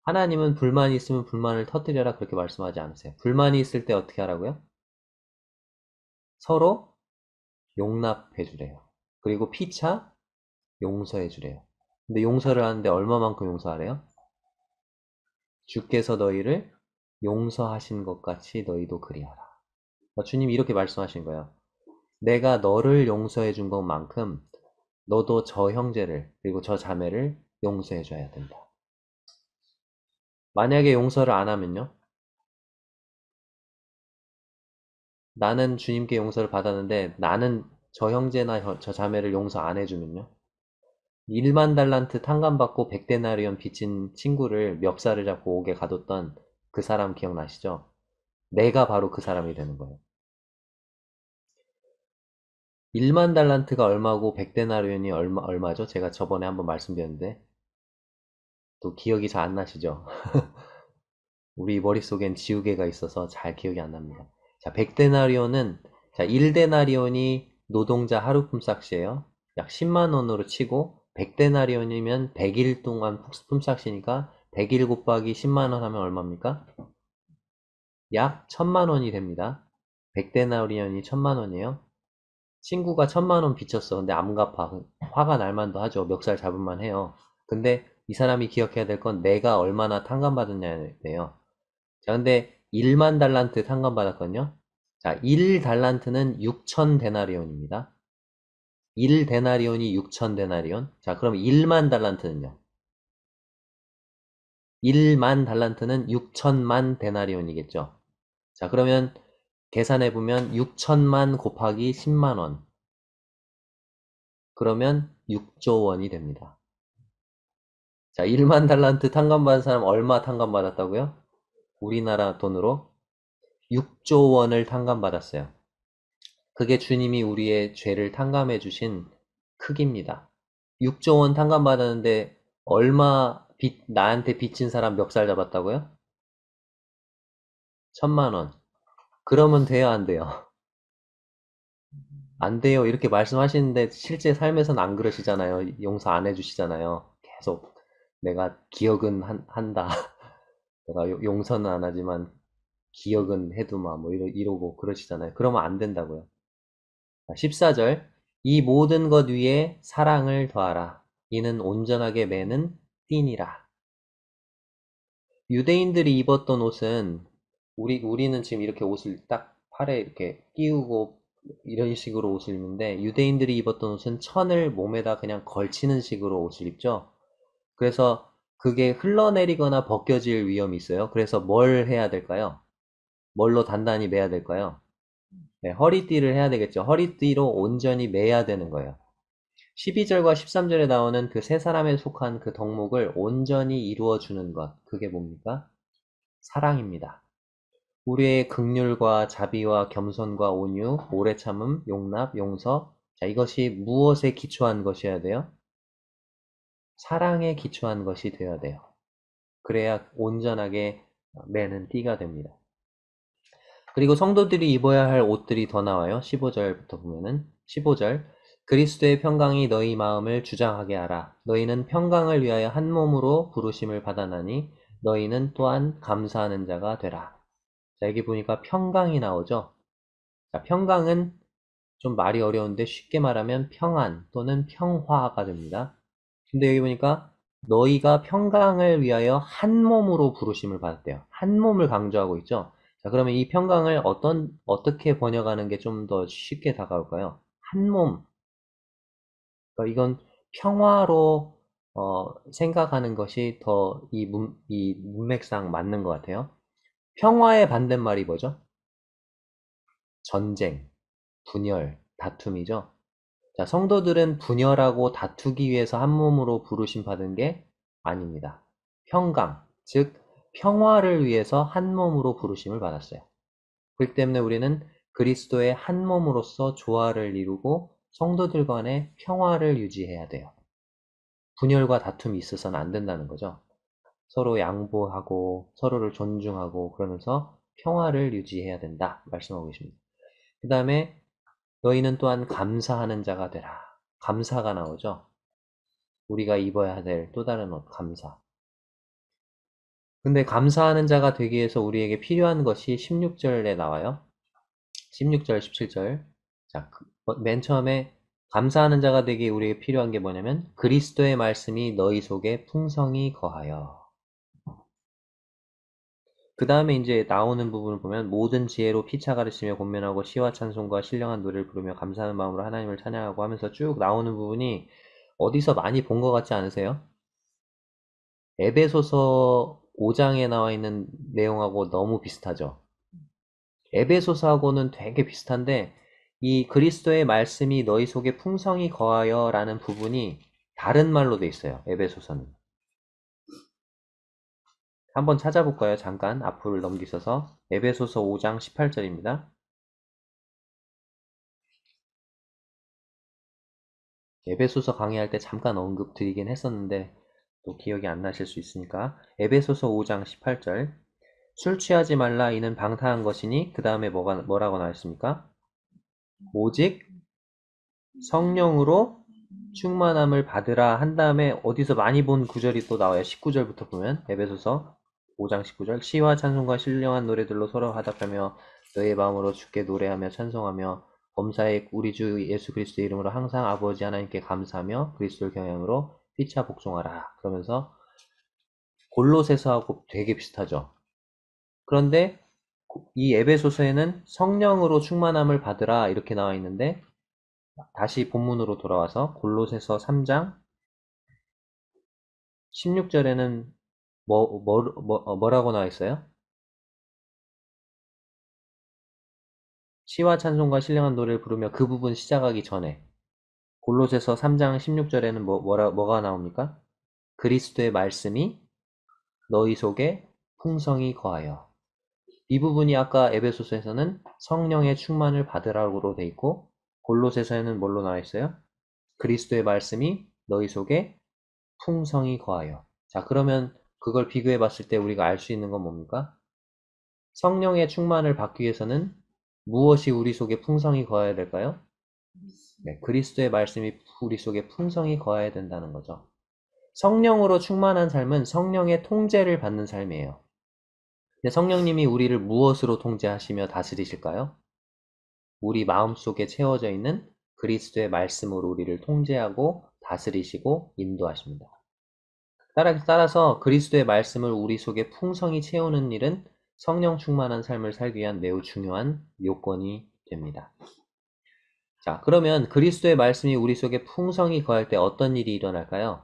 하나님은 불만이 있으면 불만을 터뜨려라 그렇게 말씀하지 않으세요. 불만이 있을 때 어떻게 하라고요? 서로 용납해 주래요. 그리고 피차 용서해 주래요. 근데 용서를 하는데 얼마만큼 용서하래요? 주께서 너희를 용서하신 것 같이 너희도 그리하라. 주님이 이렇게 말씀하신 거예요. 내가 너를 용서해 준 것만큼 너도 저 형제를, 그리고 저 자매를 용서해 줘야 된다. 만약에 용서를 안 하면요? 나는 주님께 용서를 받았는데 나는 저 형제나 저 자매를 용서 안 해주면요? 1만 달란트 탕감받고 100데나리온 빚진 친구를 멱살을 잡고 옥에 가뒀던 그 사람 기억나시죠? 내가 바로 그 사람이 되는 거예요. 1만 달란트가 얼마고 100데나리온이 얼마죠? 제가 저번에 한번 말씀드렸는데 또 기억이 잘 안 나시죠? 우리 머릿속엔 지우개가 있어서 잘 기억이 안 납니다. 자, 100데나리온은, 자, 1데나리온이 노동자 하루 품삯이에요. 약 10만 원으로 치고 100데나리온이면 100일 동안 품삯이니까 100일 곱하기 10만 원 하면 얼마입니까? 약 1000만 원이 됩니다. 100데나리온이 1000만 원이에요. 친구가 1000만 원 빚졌어. 근데 안 갚아. 화가 날 만도 하죠. 멱살 잡을 만 해요. 근데 이 사람이 기억해야 될 건 내가 얼마나 탕감받았냐예요. 자, 근데 1만 달란트 상감받았거든요. 자, 1 달란트는 6천 데나리온입니다. 1 데나리온이 6천 데나리온. 자, 그럼 1만 달란트는요? 1만 달란트는 6천만 데나리온이겠죠. 자, 그러면 계산해보면 6천만 곱하기 10만 원. 그러면 6조 원이 됩니다. 자, 1만 달란트 탕감받은 사람 얼마 탕감받았다고요? 우리나라 돈으로 6조 원을 탕감받았어요. 그게 주님이 우리의 죄를 탕감해 주신 크기입니다. 6조 원 탕감받았는데 얼마 나한테 빚진 사람 멱살 잡았다고요? 1000만 원. 그러면 돼요, 안 돼요? 안 돼요. 이렇게 말씀하시는데 실제 삶에서는 안 그러시잖아요. 용서 안 해주시잖아요. 계속 내가 기억은 한다. 내가 용서는 안 하지만 기억은 해두마 뭐 이러고 그러시잖아요. 그러면 안 된다고요. 14절, 이 모든 것 위에 사랑을 더하라. 이는 온전하게 매는 띠니라. 유대인들이 입었던 옷은, 우리는 지금 이렇게 옷을 딱 팔에 이렇게 끼우고 이런 식으로 옷을 입는데, 유대인들이 입었던 옷은 천을 몸에다 그냥 걸치는 식으로 옷을 입죠. 그래서 그게 흘러내리거나 벗겨질 위험이 있어요. 그래서 뭘 해야 될까요? 뭘로 단단히 매야 될까요? 네, 허리띠를 해야 되겠죠. 허리띠로 온전히 매야 되는 거예요. 12절과 13절에 나오는 그 세 사람에 속한 그 덕목을 온전히 이루어 주는 것, 그게 뭡니까? 사랑입니다. 우리의 긍휼과 자비와 겸손과 온유, 오래 참음, 용납, 용서. 자, 이것이 무엇에 기초한 것이어야 돼요? 사랑에 기초한 것이 되어야 돼요. 그래야 온전하게 매는 띠가 됩니다. 그리고 성도들이 입어야 할 옷들이 더 나와요. 15절부터 보면은 15절 그리스도의 평강이 너희 마음을 주장하게 하라. 너희는 평강을 위하여 한 몸으로 부르심을 받아나니 너희는 또한 감사하는 자가 되라. 자, 여기 보니까 평강이 나오죠. 자, 평강은 좀 말이 어려운데 쉽게 말하면 평안 또는 평화가 됩니다. 근데 여기 보니까 너희가 평강을 위하여 한 몸으로 부르심을 받았대요. 한 몸을 강조하고 있죠. 자, 그러면 이 평강을 어떻게 번역하는 게 좀 더 쉽게 다가올까요? 한 몸. 그러니까 이건 평화로 생각하는 것이 더 이 문맥상 맞는 것 같아요. 평화의 반대말이 뭐죠? 전쟁, 분열, 다툼이죠. 자, 성도들은 분열하고 다투기 위해서 한 몸으로 부르심 받은 게 아닙니다. 평강, 즉 평화를 위해서 한 몸으로 부르심을 받았어요. 그렇기 때문에 우리는 그리스도의 한 몸으로서 조화를 이루고 성도들 간의 평화를 유지해야 돼요. 분열과 다툼이 있어서는 안 된다는 거죠. 서로 양보하고 서로를 존중하고 그러면서 평화를 유지해야 된다 말씀하고 계십니다. 그 다음에 너희는 또한 감사하는 자가 되라. 감사가 나오죠. 우리가 입어야 될 또 다른 옷, 감사. 근데 감사하는 자가 되기 위해서 우리에게 필요한 것이 16절에 나와요. 16절, 17절. 자, 맨 처음에 감사하는 자가 되기 위해 우리에게 필요한 게 뭐냐면 그리스도의 말씀이 너희 속에 풍성히 거하여. 그 다음에 이제 나오는 부분을 보면 모든 지혜로 피차 가르치며 권면하고 시와 찬송과 신령한 노래를 부르며 감사하는 마음으로 하나님을 찬양하고 하면서 쭉 나오는 부분이 어디서 많이 본 것 같지 않으세요? 에베소서 5장에 나와 있는 내용하고 너무 비슷하죠. 에베소서하고는 되게 비슷한데 이 그리스도의 말씀이 너희 속에 풍성히 거하여 라는 부분이 다른 말로 돼 있어요. 에베소서는. 한번 찾아볼까요? 잠깐 앞을 넘기셔서 에베소서 5장 18절입니다. 에베소서 강의할 때 잠깐 언급 드리긴 했었는데 또 기억이 안 나실 수 있으니까 에베소서 5장 18절 술 취하지 말라 이는 방탕한 것이니 그 다음에 뭐라고 나왔습니까? 오직 성령으로 충만함을 받으라 한 다음에 어디서 많이 본 구절이 또 나와요. 19절부터 보면 에베소서 5장 19절 시와 찬송과 신령한 노래들로 서로 화답하며 너의 마음으로 주께 노래하며 찬송하며 범사에 우리 주 예수 그리스도의 이름으로 항상 아버지 하나님께 감사하며 그리스도를 경향으로 피차 복종하라. 그러면서 골로새서하고 되게 비슷하죠. 그런데 이 에베소서에는 성령으로 충만함을 받으라 이렇게 나와 있는데 다시 본문으로 돌아와서 골로새서 3장 16절에는 뭐라고 나와 있어요? 시와 찬송과 신령한 노래를 부르며 그 부분 시작하기 전에 골로새서 3장 16절에는 뭐가 나옵니까? 그리스도의 말씀이 너희 속에 풍성히 거하여. 이 부분이 아까 에베소서에서는 성령의 충만을 받으라고 돼 있고 골로새서에는 뭘로 나와 있어요? 그리스도의 말씀이 너희 속에 풍성히 거하여. 자, 그러면 그걸 비교해 봤을 때 우리가 알 수 있는 건 뭡니까? 성령의 충만을 받기 위해서는 무엇이 우리 속에 풍성히 거해야 될까요? 네, 그리스도의 말씀이 우리 속에 풍성히 거해야 된다는 거죠. 성령으로 충만한 삶은 성령의 통제를 받는 삶이에요. 근데 성령님이 우리를 무엇으로 통제하시며 다스리실까요? 우리 마음속에 채워져 있는 그리스도의 말씀으로 우리를 통제하고 다스리시고 인도하십니다. 따라서 그리스도의 말씀을 우리 속에 풍성히 채우는 일은 성령 충만한 삶을 살기 위한 매우 중요한 요건이 됩니다. 자, 그러면 그리스도의 말씀이 우리 속에 풍성히 거할 때 어떤 일이 일어날까요?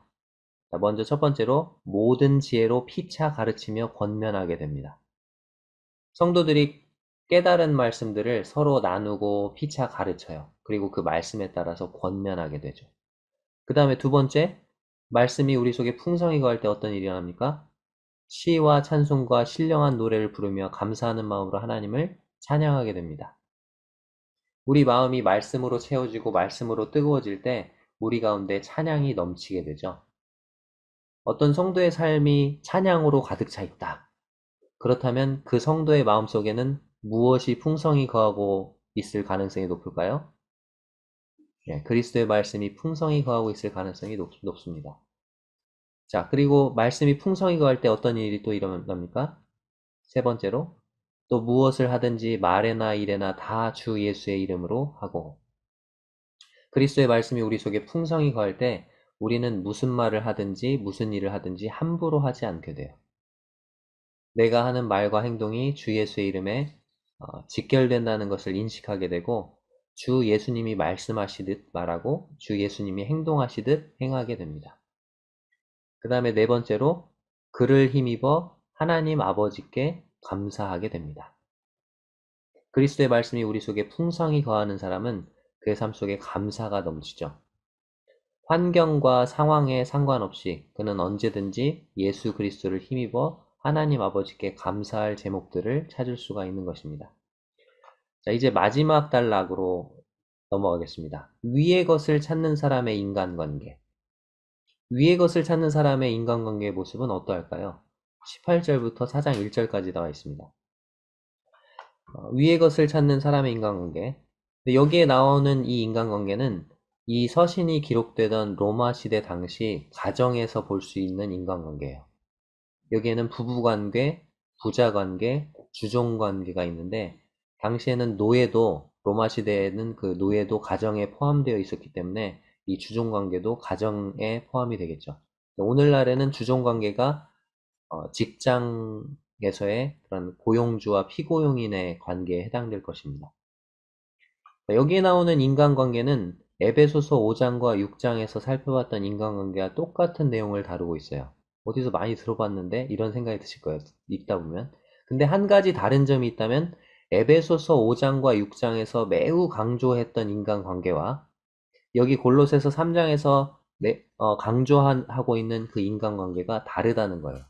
자, 먼저 첫 번째로 모든 지혜로 피차 가르치며 권면하게 됩니다. 성도들이 깨달은 말씀들을 서로 나누고 피차 가르쳐요. 그리고 그 말씀에 따라서 권면하게 되죠. 그 다음에 두 번째, 말씀이 우리 속에 풍성히 거할 때 어떤 일이 일어납니까? 시와 찬송과 신령한 노래를 부르며 감사하는 마음으로 하나님을 찬양하게 됩니다. 우리 마음이 말씀으로 채워지고 말씀으로 뜨거워질 때 우리 가운데 찬양이 넘치게 되죠. 어떤 성도의 삶이 찬양으로 가득 차 있다. 그렇다면 그 성도의 마음속에는 무엇이 풍성히 거하고 있을 가능성이 높을까요? 그리스도의 말씀이 풍성히 거하고 있을 가능성이 높습니다. 자, 그리고 말씀이 풍성히 거할 때 어떤 일이 또 일어납니까? 세 번째로, 또 무엇을 하든지 말에나 일에나 다 주 예수의 이름으로 하고. 그리스도의 말씀이 우리 속에 풍성히 거할 때 우리는 무슨 말을 하든지 무슨 일을 하든지 함부로 하지 않게 돼요. 내가 하는 말과 행동이 주 예수의 이름에 직결된다는 것을 인식하게 되고 주 예수님이 말씀하시듯 말하고 주 예수님이 행동하시듯 행하게 됩니다. 그 다음에 네 번째로 그를 힘입어 하나님 아버지께 감사하게 됩니다. 그리스도의 말씀이 우리 속에 풍성히 거하는 사람은 그의 삶 속에 감사가 넘치죠. 환경과 상황에 상관없이 그는 언제든지 예수 그리스도를 힘입어 하나님 아버지께 감사할 제목들을 찾을 수가 있는 것입니다. 자, 이제 마지막 단락으로 넘어가겠습니다. 위의 것을 찾는 사람의 인간관계. 위의 것을 찾는 사람의 인간관계의 모습은 어떠할까요? 18절부터 4장 1절까지 나와 있습니다. 위의 것을 찾는 사람의 인간관계. 여기에 나오는 이 인간관계는 이 서신이 기록되던 로마 시대 당시 가정에서 볼 수 있는 인간관계예요. 여기에는 부부관계, 부자관계, 주종관계가 있는데 당시에는 노예도 로마 시대에는 그 노예도 가정에 포함되어 있었기 때문에 이 주종관계도 가정에 포함이 되겠죠. 오늘날에는 주종관계가 직장에서의 그런 고용주와 피고용인의 관계에 해당될 것입니다. 여기에 나오는 인간관계는 에베소서 5장과 6장에서 살펴봤던 인간관계와 똑같은 내용을 다루고 있어요. 어디서 많이 들어봤는데 이런 생각이 드실 거예요. 읽다 보면. 근데 한 가지 다른 점이 있다면 에베소서 5장과 6장에서 매우 강조했던 인간관계와 여기 골로새서 3장에서 강조하고 있는 그 인간관계가 다르다는 거예요.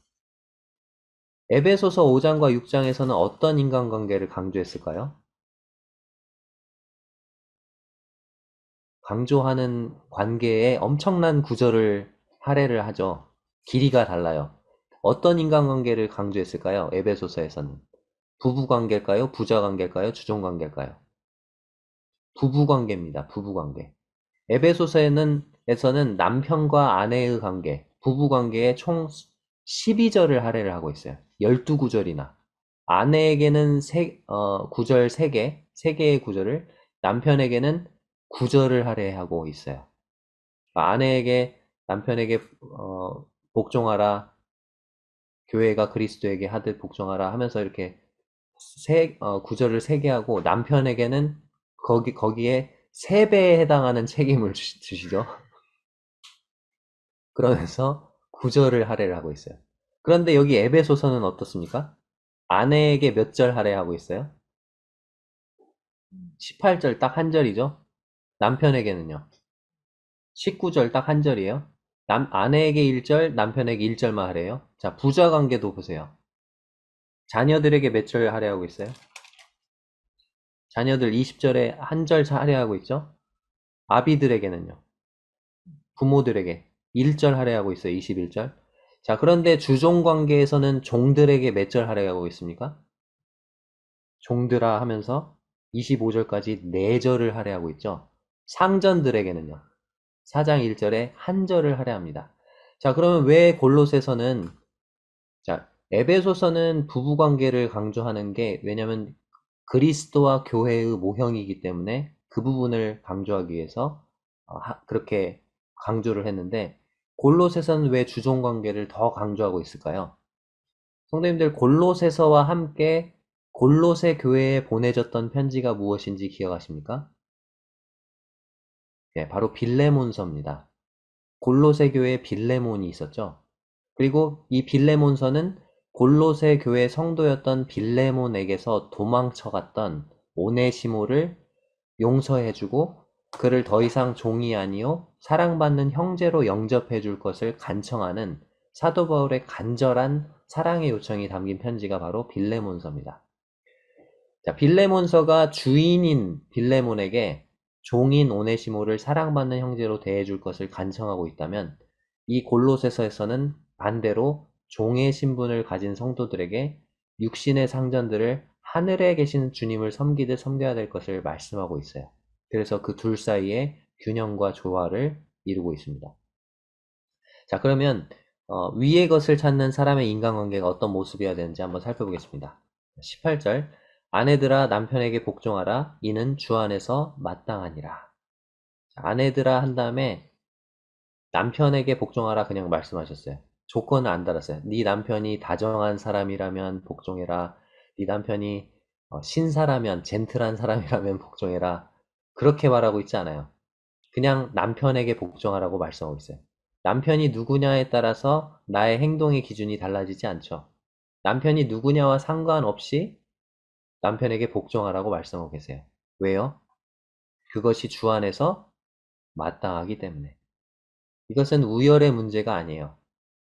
에베소서 5장과 6장에서는 어떤 인간관계를 강조했을까요? 강조하는 관계에 엄청난 구절을 할애를 하죠. 길이가 달라요. 어떤 인간관계를 강조했을까요? 에베소서에서는. 부부관계일까요? 부자관계일까요? 주종관계일까요? 부부관계입니다. 부부관계. 에베소서에서는 남편과 아내의 관계, 부부관계에 총 12절을 할애를 하고 있어요. 12구절이나. 아내에게는 구절 3개, 3개의 구절을, 남편에게는 9절을 할애하고 있어요. 남편에게 복종하라, 교회가 그리스도에게 하듯 복종하라 하면서 이렇게 구절을 3개 하고 남편에게는 거기에 3배에 해당하는 책임을 주시죠. 그러면서 구절을 할애를 하고 있어요. 그런데 여기 에베소서는 어떻습니까? 아내에게 몇 절 할애하고 있어요? 18절 딱 한 절이죠. 남편에게는요. 19절 딱 한 절이에요. 아내에게 1절, 남편에게 1절만 할애해요. 자, 부자 관계도 보세요. 자녀들에게 몇 절 할애하고 있어요? 자녀들 20절에 한 절 할애하고 있죠? 아비들에게는요. 부모들에게 1절 할애하고 있어요. 21절. 자, 그런데 주종 관계에서는 종들에게 몇 절 할애하고 있습니까? 종들아 하면서 25절까지 4절을 할애하고 있죠. 상전들에게는요. 4장 1절에 한 절을 할애합니다. 자, 그러면 왜 골로새서는 에베소서는 부부관계를 강조하는 게 왜냐면 그리스도와 교회의 모형이기 때문에 그 부분을 강조하기 위해서 그렇게 강조를 했는데 골로새서는 왜 주종관계를 더 강조하고 있을까요? 성도님들 골로새서와 함께 골로새 교회에 보내졌던 편지가 무엇인지 기억하십니까? 네, 바로 빌레몬서입니다. 골로새 교회에 빌레몬이 있었죠. 그리고 이 빌레몬서는 골로새 교회 성도였던 빌레몬에게서 도망쳐갔던 오네시모를 용서해주고 그를 더 이상 종이 아니요 사랑받는 형제로 영접해줄 것을 간청하는 사도 바울의 간절한 사랑의 요청이 담긴 편지가 바로 빌레몬서입니다. 자, 빌레몬서가 주인인 빌레몬에게 종인 오네시모를 사랑받는 형제로 대해줄 것을 간청하고 있다면, 이 골로새서에서는 반대로 종의 신분을 가진 성도들에게 육신의 상전들을 하늘에 계신 주님을 섬기듯 섬겨야 될 것을 말씀하고 있어요. 그래서 그 둘 사이에 균형과 조화를 이루고 있습니다. 자, 그러면 위의 것을 찾는 사람의 인간관계가 어떤 모습이어야 되는지 한번 살펴보겠습니다. 18절, 아내들아 남편에게 복종하라. 이는 주 안에서 마땅하니라. 자, 아내들아 한 다음에 남편에게 복종하라 그냥 말씀하셨어요. 조건을 안 달았어요. 네 남편이 다정한 사람이라면 복종해라. 네 남편이 신사라면, 젠틀한 사람이라면 복종해라. 그렇게 말하고 있지 않아요. 그냥 남편에게 복종하라고 말씀하고 있어요. 남편이 누구냐에 따라서 나의 행동의 기준이 달라지지 않죠. 남편이 누구냐와 상관없이 남편에게 복종하라고 말씀하고 계세요. 왜요? 그것이 주 안에서 마땅하기 때문에. 이것은 우열의 문제가 아니에요.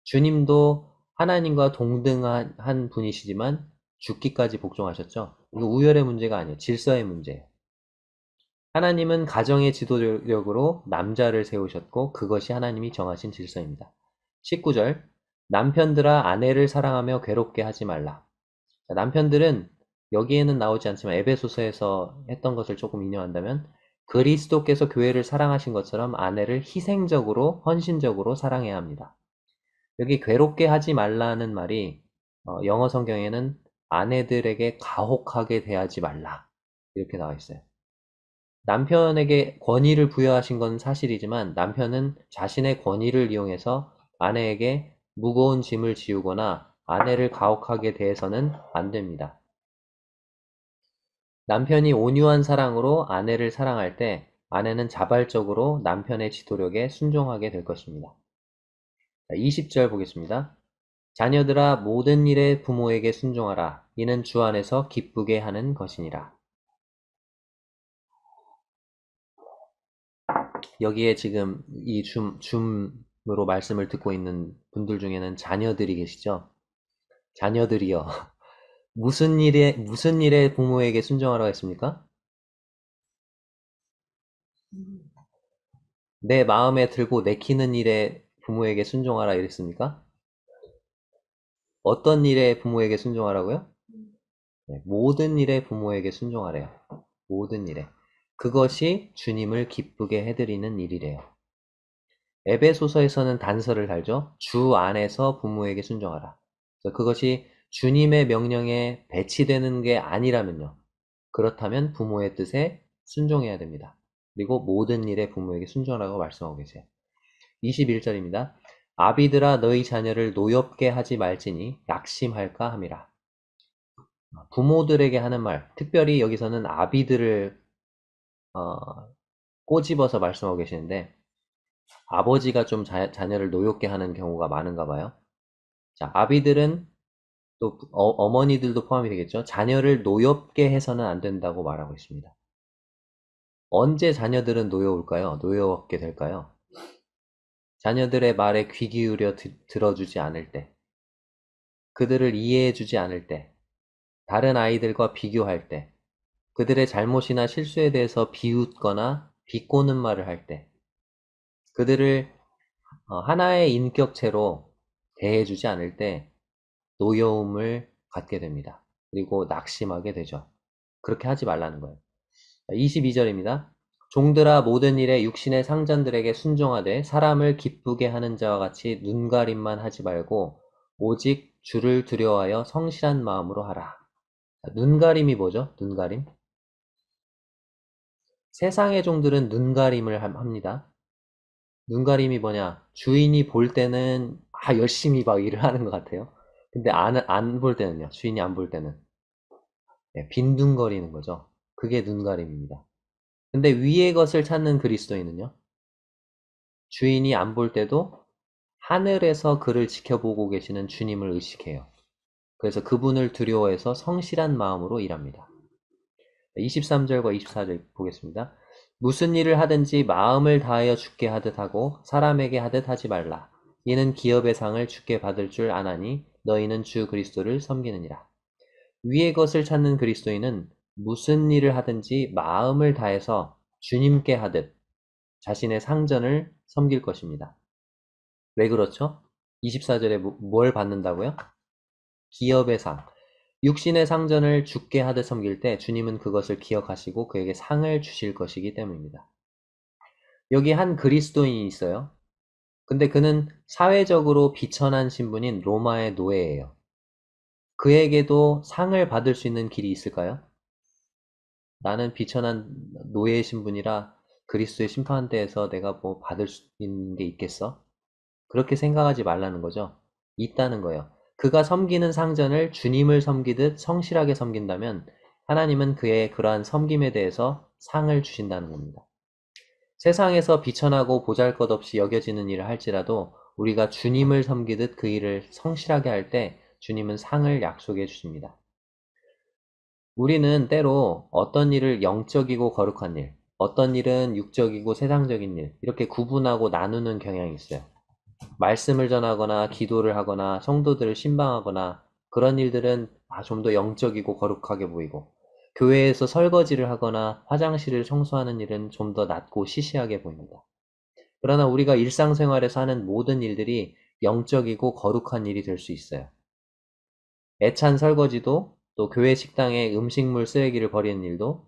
주님도 하나님과 동등한 분이시지만 죽기까지 복종하셨죠. 이거 우열의 문제가 아니에요. 질서의 문제예요. 하나님은 가정의 지도력으로 남자를 세우셨고 그것이 하나님이 정하신 질서입니다. 19절, 남편들아 아내를 사랑하며 괴롭게 하지 말라. 자, 남편들은 여기에는 나오지 않지만 에베소서에서 했던 것을 조금 인용한다면, 그리스도께서 교회를 사랑하신 것처럼 아내를 희생적으로 헌신적으로 사랑해야 합니다. 여기 괴롭게 하지 말라는 말이 영어 성경에는 아내들에게 가혹하게 대하지 말라 이렇게 나와 있어요. 남편에게 권위를 부여하신 건 사실이지만 남편은 자신의 권위를 이용해서 아내에게 무거운 짐을 지우거나 아내를 가혹하게 대해서는 안 됩니다. 남편이 온유한 사랑으로 아내를 사랑할 때 아내는 자발적으로 남편의 지도력에 순종하게 될 것입니다. 20절 보겠습니다. 자녀들아 모든 일에 부모에게 순종하라. 이는 주 안에서 기쁘게 하는 것이니라. 여기에 지금 이 줌으로 말씀을 듣고 있는 분들 중에는 자녀들이 계시죠? 자녀들이요. 무슨 일에 부모에게 순종하라고 했습니까? 내 마음에 들고 내키는 일에 부모에게 순종하라 이랬습니까? 어떤 일에 부모에게 순종하라고요? 네, 모든 일에 부모에게 순종하래요. 모든 일에. 그것이 주님을 기쁘게 해드리는 일이래요. 에베소서에서는 단서를 달죠. 주 안에서 부모에게 순종하라. 그것이 주님의 명령에 배치되는 게 아니라면요. 그렇다면 부모의 뜻에 순종해야 됩니다. 그리고 모든 일에 부모에게 순종하라고 말씀하고 계세요. 21절입니다. 아비들아 너희 자녀를 노엽게 하지 말지니 낙심할까 함이라. 부모들에게 하는 말, 특별히 여기서는 아비들을 꼬집어서 말씀하고 계시는데, 아버지가 좀 자녀를 노엽게 하는 경우가 많은가 봐요. 자, 아비들은 또 어머니들도 포함이 되겠죠. 자녀를 노엽게 해서는 안 된다고 말하고 있습니다. 언제 자녀들은 노여울까요? 노여웠게 될까요? 자녀들의 말에 귀 기울여 들어주지 않을 때, 그들을 이해해주지 않을 때, 다른 아이들과 비교할 때, 그들의 잘못이나 실수에 대해서 비웃거나 비꼬는 말을 할 때, 그들을 하나의 인격체로 대해주지 않을 때 노여움을 갖게 됩니다. 그리고 낙심하게 되죠. 그렇게 하지 말라는 거예요. 22절입니다. 종들아 모든 일에 육신의 상전들에게 순종하되 사람을 기쁘게 하는 자와 같이 눈가림만 하지 말고 오직 주를 두려워하여 성실한 마음으로 하라. 눈가림이 뭐죠? 눈가림? 세상의 종들은 눈가림을 합니다. 눈가림이 뭐냐? 주인이 볼 때는 열심히 막 일을 하는 것 같아요. 근데 안 볼 때는요. 주인이 안 볼 때는 네, 빈둥거리는 거죠. 그게 눈가림입니다. 근데 위의 것을 찾는 그리스도인은요. 주인이 안 볼 때도 하늘에서 그를 지켜보고 계시는 주님을 의식해요. 그래서 그분을 두려워해서 성실한 마음으로 일합니다. 23절과 24절 보겠습니다. 무슨 일을 하든지 마음을 다하여 주께 하듯 하고 사람에게 하듯 하지 말라. 이는 기업의 상을 주께 받을 줄 아나니 너희는 주 그리스도를 섬기느니라. 위의 것을 찾는 그리스도인은 무슨 일을 하든지 마음을 다해서 주님께 하듯 자신의 상전을 섬길 것입니다. 왜 그렇죠? 24절에 뭘 받는다고요? 기업의 상. 육신의 상전을 주께 하듯 섬길 때 주님은 그것을 기억하시고 그에게 상을 주실 것이기 때문입니다. 여기 한 그리스도인이 있어요. 근데 그는 사회적으로 비천한 신분인 로마의 노예예요. 그에게도 상을 받을 수 있는 길이 있을까요? 나는 비천한 노예 신분이라 그리스도의 심판대에서 내가 뭐 받을 수 있는 게 있겠어? 그렇게 생각하지 말라는 거죠. 있다는 거예요. 그가 섬기는 상전을 주님을 섬기듯 성실하게 섬긴다면 하나님은 그의 그러한 섬김에 대해서 상을 주신다는 겁니다. 세상에서 비천하고 보잘것없이 여겨지는 일을 할지라도 우리가 주님을 섬기듯 그 일을 성실하게 할 때 주님은 상을 약속해 주십니다. 우리는 때로 어떤 일을 영적이고 거룩한 일, 어떤 일은 육적이고 세상적인 일, 이렇게 구분하고 나누는 경향이 있어요. 말씀을 전하거나 기도를 하거나 성도들을 신방하거나 그런 일들은 좀 더 영적이고 거룩하게 보이고, 교회에서 설거지를 하거나 화장실을 청소하는 일은 좀 더 낮고 시시하게 보입니다. 그러나 우리가 일상생활에서 하는 모든 일들이 영적이고 거룩한 일이 될 수 있어요. 애찬 설거지도, 또 교회 식당에 음식물 쓰레기를 버리는 일도,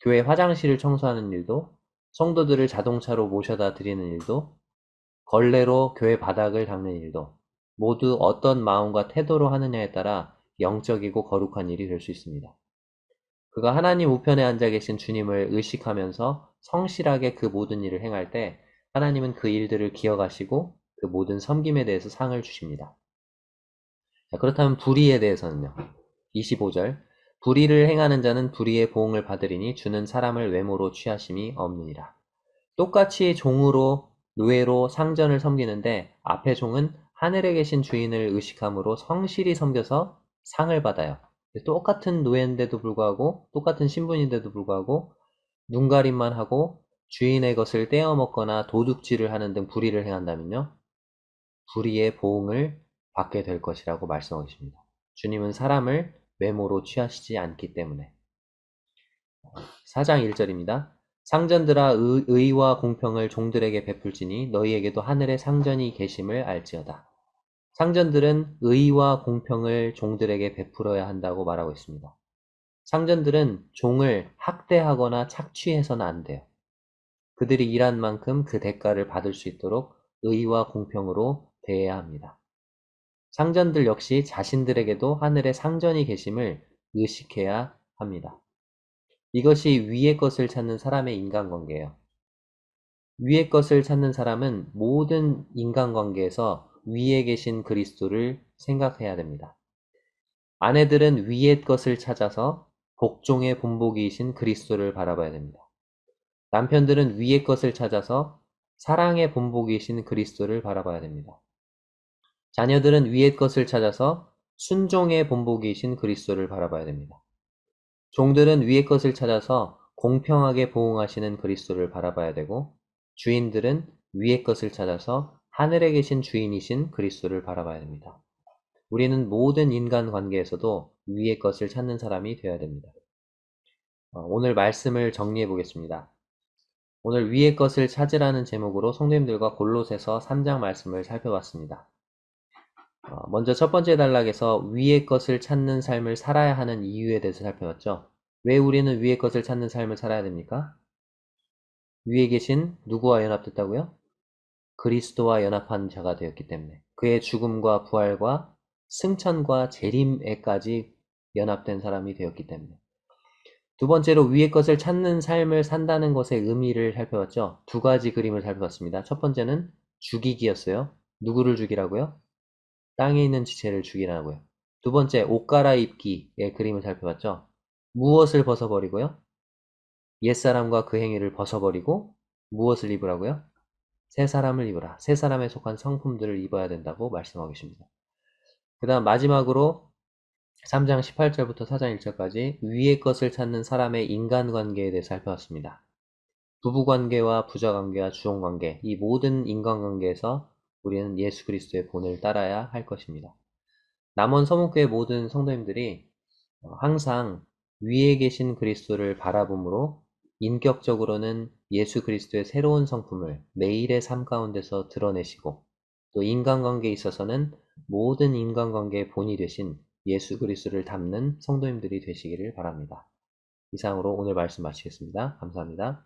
교회 화장실을 청소하는 일도, 성도들을 자동차로 모셔다 드리는 일도, 걸레로 교회 바닥을 닦는 일도 모두 어떤 마음과 태도로 하느냐에 따라 영적이고 거룩한 일이 될 수 있습니다. 그가 하나님 우편에 앉아 계신 주님을 의식하면서 성실하게 그 모든 일을 행할 때 하나님은 그 일들을 기억하시고 그 모든 섬김에 대해서 상을 주십니다. 자, 그렇다면 불의에 대해서는요. 25절 불의를 행하는 자는 불의의 보응을 받으리니 주는 사람을 외모로 취하심이 없느니라. 똑같이 종으로 노예로 상전을 섬기는데 앞의 종은 하늘에 계신 주인을 의식함으로 성실히 섬겨서 상을 받아요. 똑같은 노예인데도 불구하고 똑같은 신분인데도 불구하고 눈가림만 하고 주인의 것을 떼어먹거나 도둑질을 하는 등 불의를 행한다면요. 불의의 보응을 받게 될 것이라고 말씀하고 계십니다. 주님은 사람을 외모로 취하시지 않기 때문에. 4장 1절입니다. 상전들아 의와 공평을 종들에게 베풀지니 너희에게도 하늘에 상전이 계심을 알지어다. 상전들은 의와 공평을 종들에게 베풀어야 한다고 말하고 있습니다. 상전들은 종을 학대하거나 착취해서는 안 돼요. 그들이 일한 만큼 그 대가를 받을 수 있도록 의와 공평으로 대해야 합니다. 상전들 역시 자신들에게도 하늘에 상전이 계심을 의식해야 합니다. 이것이 위의 것을 찾는 사람의 인간관계예요. 위의 것을 찾는 사람은 모든 인간관계에서 위에 계신 그리스도를 생각해야 됩니다. 아내들은 위의 것을 찾아서 복종의 본보기이신 그리스도를 바라봐야 됩니다. 남편들은 위의 것을 찾아서 사랑의 본보기이신 그리스도를 바라봐야 됩니다. 자녀들은 위의 것을 찾아서 순종의 본보기이신 그리스도를 바라봐야 됩니다. 종들은 위의 것을 찾아서 공평하게 보응하시는 그리스도를 바라봐야 되고, 주인들은 위의 것을 찾아서 하늘에 계신 주인이신 그리스도를 바라봐야 됩니다. 우리는 모든 인간 관계에서도 위의 것을 찾는 사람이 되어야 됩니다. 오늘 말씀을 정리해 보겠습니다. 오늘 위의 것을 찾으라는 제목으로 성도님들과 골로새서 3장 말씀을 살펴봤습니다. 먼저 첫 번째 단락에서 위의 것을 찾는 삶을 살아야 하는 이유에 대해서 살펴봤죠. 왜 우리는 위의 것을 찾는 삶을 살아야 됩니까? 위에 계신 누구와 연합됐다고요? 그리스도와 연합한 자가 되었기 때문에, 그의 죽음과 부활과 승천과 재림에까지 연합된 사람이 되었기 때문에. 두 번째로 위의 것을 찾는 삶을 산다는 것의 의미를 살펴봤죠. 두 가지 그림을 살펴봤습니다. 첫 번째는 죽이기였어요. 누구를 죽이라고요? 땅에 있는 지체를 죽이라고요. 두 번째, 옷 갈아입기의 그림을 살펴봤죠. 무엇을 벗어버리고요? 옛사람과 그 행위를 벗어버리고 무엇을 입으라고요? 새 사람을 입으라. 새 사람에 속한 성품들을 입어야 된다고 말씀하고 계십니다. 그 다음 마지막으로 3장 18절부터 4장 1절까지 위의 것을 찾는 사람의 인간관계에 대해서 살펴봤습니다. 부부관계와 부자관계와 주종관계, 이 모든 인간관계에서 우리는 예수 그리스도의 본을 따라야 할 것입니다. 남원 서문교회 모든 성도님들이 항상 위에 계신 그리스도를 바라봄으로 인격적으로는 예수 그리스도의 새로운 성품을 매일의 삶 가운데서 드러내시고 또 인간관계에 있어서는 모든 인간관계의 본이 되신 예수 그리스도를 닮는 성도님들이 되시기를 바랍니다. 이상으로 오늘 말씀 마치겠습니다. 감사합니다.